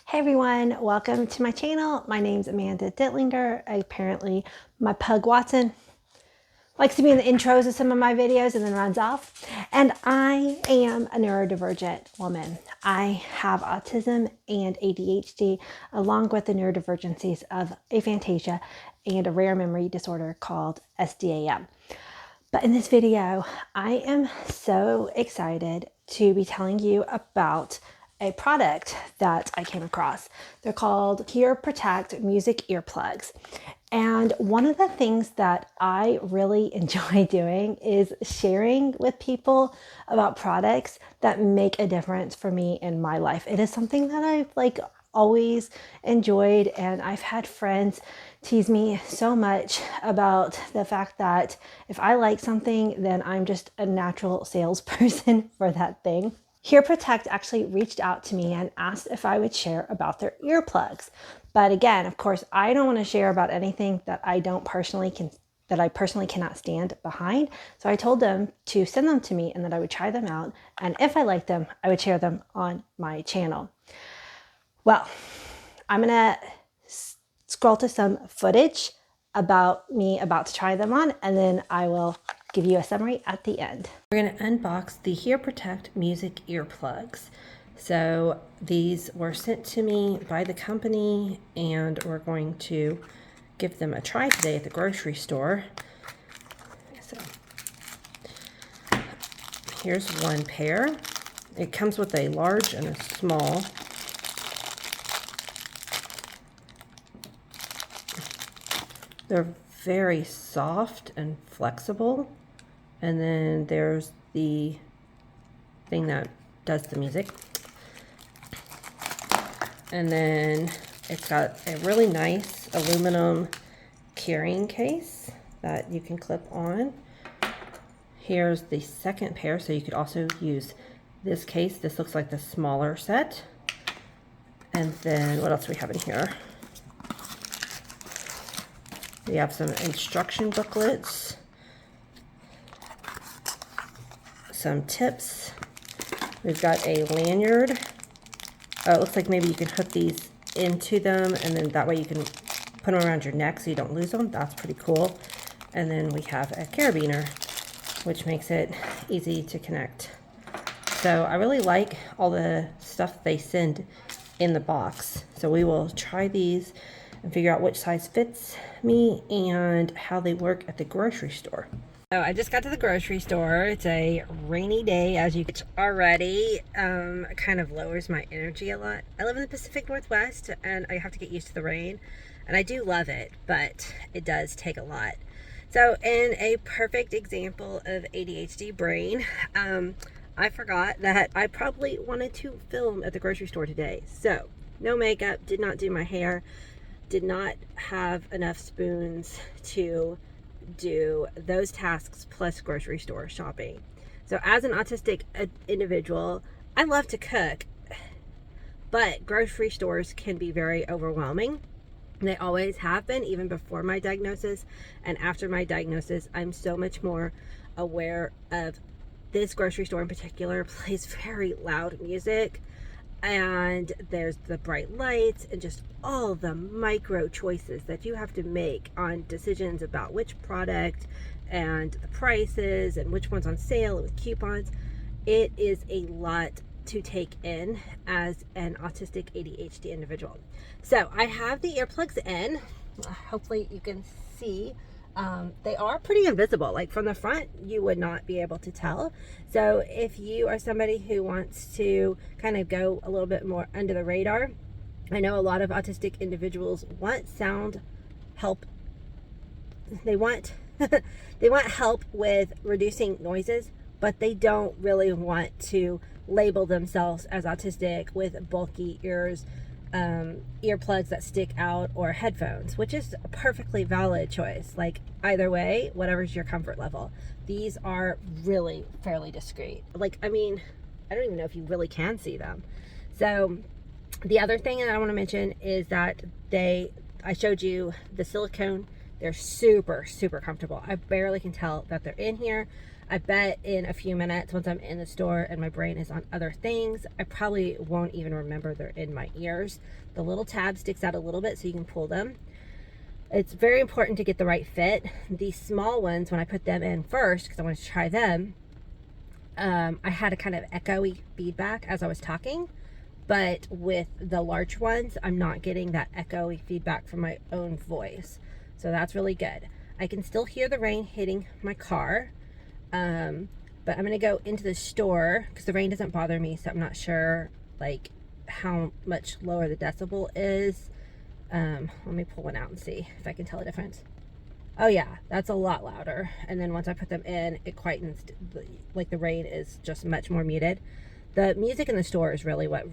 Hey everyone, welcome to my channel. My name's Amanda Dittlinger. Apparently my pug Watson likes to be in the intros of some of my videos and then runs off. And I am a neurodivergent woman. I have autism and ADHD along with the neurodivergencies of aphantasia and a rare memory disorder called SDAM. But in this video, I am so excited to be telling you about a product that I came across. They're called Hearprotek Music Earplugs. And one of the things that I really enjoy doing is sharing with people about products that make a difference for me in my life. It is something that I've always enjoyed, and I've had friends tease me so much about the fact that if I like something, then I'm just a natural salesperson for that thing. Hearprotek actually reached out to me and asked if I would share about their earplugs. But again, of course, I don't want to share about anything that I personally cannot stand behind. So I told them to send them to me and that I would try them out. And if I liked them, I would share them on my channel. Well, I'm gonna scroll to some footage about me about to try them on, and then I will give you a summary at the end. We're gonna unbox the Hearprotek Music Earplugs. So these were sent to me by the company, and we're going to give them a try today at the grocery store. So here's one pair. It comes with a large and a small. They're very soft and flexible. And then there's the thing that does the music. And then it's got a really nice aluminum carrying case that you can clip on. Here's the second pair, so you could also use this case. This looks like the smaller set. And then what else do we have in here? We have some instruction booklets, some tips. We've got a lanyard. Oh, it looks like maybe you can hook these into them, and then that way you can put them around your neck so you don't lose them. That's pretty cool. And then we have a carabiner, which makes it easy to connect. So I really like all the stuff they send in the box. So we will try these and figure out which size fits me and how they work at the grocery store. So I just got to the grocery store. It's a rainy day, as you can already. Kind of lowers my energy a lot. I live in the Pacific Northwest and I have to get used to the rain, and I do love it, but it does take a lot. So in a perfect example of ADHD brain, I forgot that I probably wanted to film at the grocery store today. So no makeup, did not do my hair, did not have enough spoons to do those tasks plus grocery store shopping. So as an autistic individual, I love to cook, but grocery stores can be very overwhelming. They always have been, even before my diagnosis and after my diagnosis. I'm so much more aware of this grocery store in particular plays very loud music, and there's the bright lights and just all the micro choices that you have to make on decisions about which product and the prices and which one's on sale with coupons. It is a lot to take in as an autistic ADHD individual. So I have the earplugs in. Hopefully you can see. They are pretty invisible. Like from the front, you would not be able to tell. So if you are somebody who wants to kind of go a little bit more under the radar, I know a lot of autistic individuals want sound help. They want they want help with reducing noises, but they don't really want to label themselves as autistic with bulky ears, earplugs that stick out, or headphones, which is a perfectly valid choice. Like either way, whatever's your comfort level. These are really fairly discreet. Like, I mean, I don't even know if you really can see them. So the other thing that I want to mention is that I showed you the silicone. They're super, super comfortable. I barely can tell that they're in here. I bet in a few minutes, once I'm in the store and my brain is on other things, I probably won't even remember they're in my ears. The little tab sticks out a little bit so you can pull them. It's very important to get the right fit. These small ones, when I put them in first, because I wanted to try them, I had a kind of echoey feedback as I was talking. But with the large ones, I'm not getting that echoey feedback from my own voice. So that's really good. I can still hear the rain hitting my car. But I'm going to go into the store because the rain doesn't bother me. So I'm not sure like how much lower the decibel is. Let me pull one out and see if I can tell a difference. Oh yeah, that's a lot louder. And then once I put them in, it quietens, like the rain is just much more muted. The music in the store is really what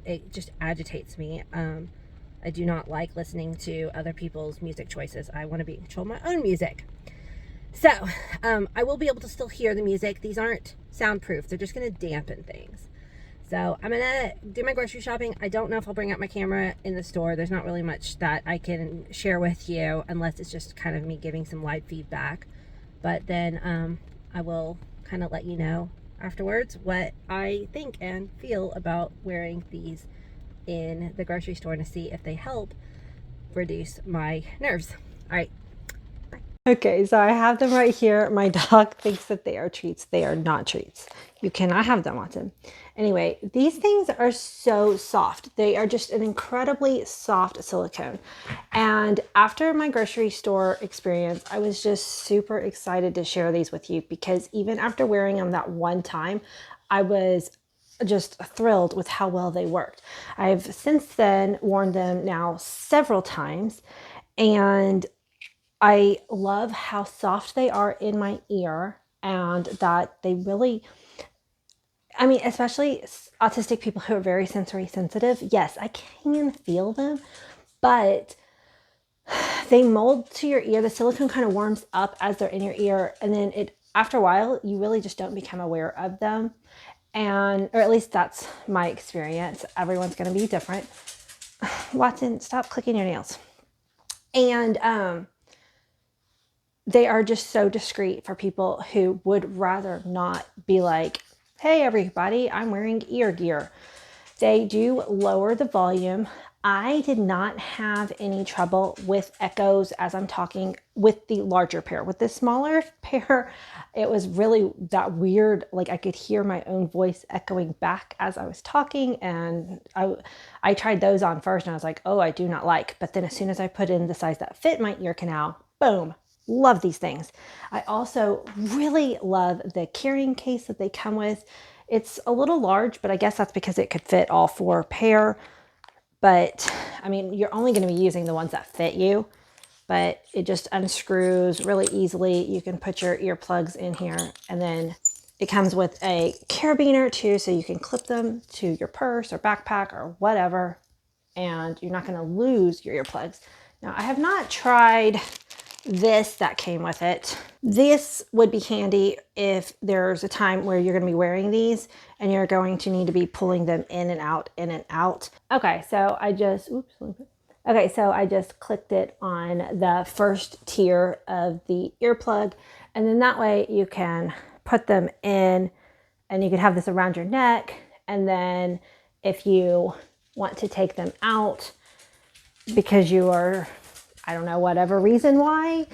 it just agitates me. I do not like listening to other people's music choices. I want to be in control of my own music. So I will be able to still hear the music. These aren't soundproof. They're just going to dampen things. So I'm going to do my grocery shopping. I don't know if I'll bring out my camera in the store. There's not really much that I can share with you unless it's just kind of me giving some live feedback. But then I will kind of let you know afterwards what I think and feel about wearing these in the grocery store to see if they help reduce my nerves. All right. Bye. Okay, so I have them right here. My dog thinks that they are treats. They are not treats. You cannot have them, Watson. Anyway, these things are so soft. They are just an incredibly soft silicone. And after my grocery store experience, I was just super excited to share these with you because even after wearing them that one time, I was just thrilled with how well they worked. I've since then worn them now several times, and I love how soft they are in my ear and that they really, I mean, especially autistic people who are very sensory sensitive. Yes, I can feel them, but they mold to your ear. The silicone kind of warms up as they're in your ear. And then after a while, you really just don't become aware of them. Or at least that's my experience. Everyone's going to be different. Watson, stop clicking your nails. And they are just so discreet for people who would rather not be like, hey, everybody, I'm wearing ear gear. They do lower the volume. I did not have any trouble with echoes as I'm talking with the larger pair. With the smaller pair, it was really that weird, like I could hear my own voice echoing back as I was talking. And I tried those on first and I was like, oh, I do not like. But then as soon as I put in the size that fit my ear canal, boom, love these things. I also really love the carrying case that they come with. It's a little large, but I guess that's because it could fit all four pair. But I mean, you're only going to be using the ones that fit you, but it just unscrews really easily. You can put your earplugs in here, and then it comes with a carabiner too, so you can clip them to your purse or backpack or whatever, and you're not going to lose your earplugs. Now, I have not tried this that came with it. This would be handy if there's a time where you're going to be wearing these and you're going to need to be pulling them in and out, in and out. Okay, so I just clicked it on the first tier of the earplug, and then that way you can put them in and you can have this around your neck. And then if you want to take them out because you are, I don't know, whatever reason why,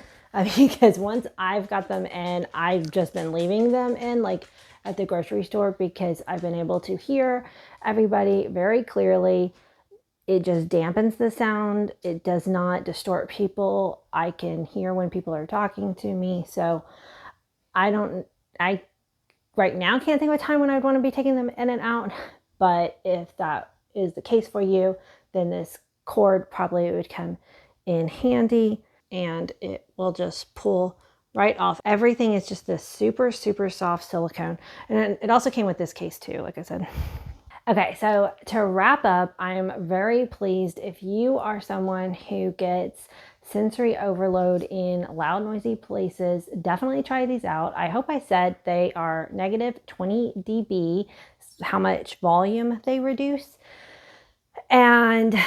because once I've got them in, I've just been leaving them in, like at the grocery store, because I've been able to hear everybody very clearly. It just dampens the sound. It does not distort people. I can hear when people are talking to me. So I right now can't think of a time when I'd want to be taking them in and out. But if that is the case for you, then this cord probably would come in handy, and it will just pull right off. Everything is just this super, super soft silicone. And it also came with this case too, like I said. Okay, so to wrap up, I'm very pleased. If you are someone who gets sensory overload in loud, noisy places, definitely try these out. I hope I said they are negative 20 dB, how much volume they reduce. And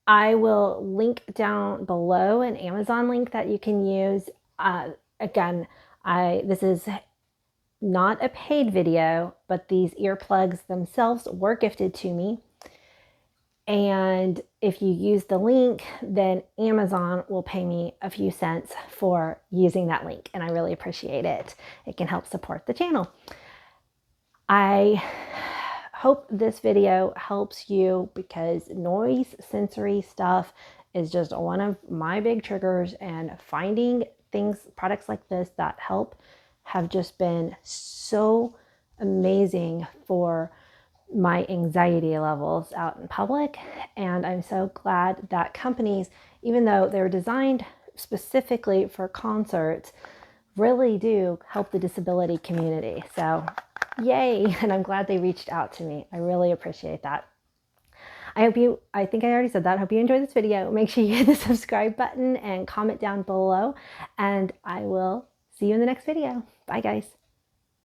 I will link down below an Amazon link that you can use. Again, this is not a paid video, but these earplugs themselves were gifted to me. And if you use the link, then Amazon will pay me a few cents for using that link. And I really appreciate it. It can help support the channel. I hope this video helps you, because noise sensory stuff is just one of my big triggers, and finding products like this that help have just been so amazing for my anxiety levels out in public. And I'm so glad that companies, even though they're designed specifically for concerts, really do help the disability community. So yay. And I'm glad they reached out to me. I really appreciate that. I think I already said that. I hope you enjoyed this video. Make sure you hit the subscribe button and comment down below, and I will see you in the next video. Bye guys.